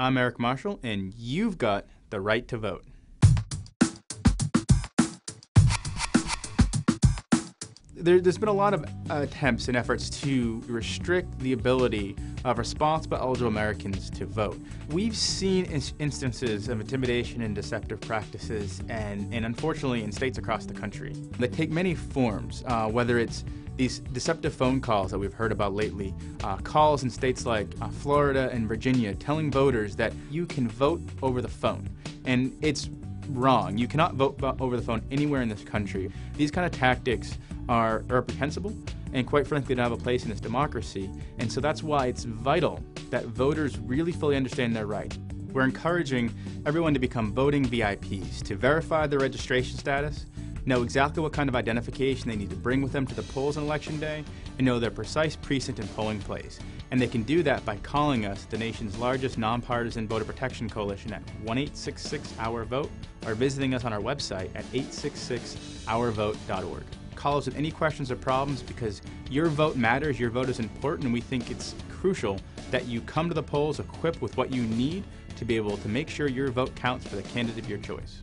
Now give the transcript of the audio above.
I'm Eric Marshall, and you've got the right to vote. There's been a lot of attempts and efforts to restrict the ability of responsible eligible Americans to vote. We've seen instances of intimidation and deceptive practices, and unfortunately in states across the country. They take many forms, whether it's these deceptive phone calls that we've heard about lately, calls in states like Florida and Virginia telling voters that you can vote over the phone. And it's wrong. You cannot vote over the phone anywhere in this country. These kind of tactics are reprehensible and quite frankly don't have a place in this democracy. And so that's why it's vital that voters really fully understand their rights. We're encouraging everyone to become voting VIPs, to verify their registration status, know exactly what kind of identification they need to bring with them to the polls on Election Day, and know their precise precinct and polling place. And they can do that by calling us, the nation's largest nonpartisan voter protection coalition, at 1-866-OUR-VOTE, or visiting us on our website at 866-OurVote.org. Call us with any questions or problems because your vote matters, your vote is important, and we think it's crucial that you come to the polls equipped with what you need to be able to make sure your vote counts for the candidate of your choice.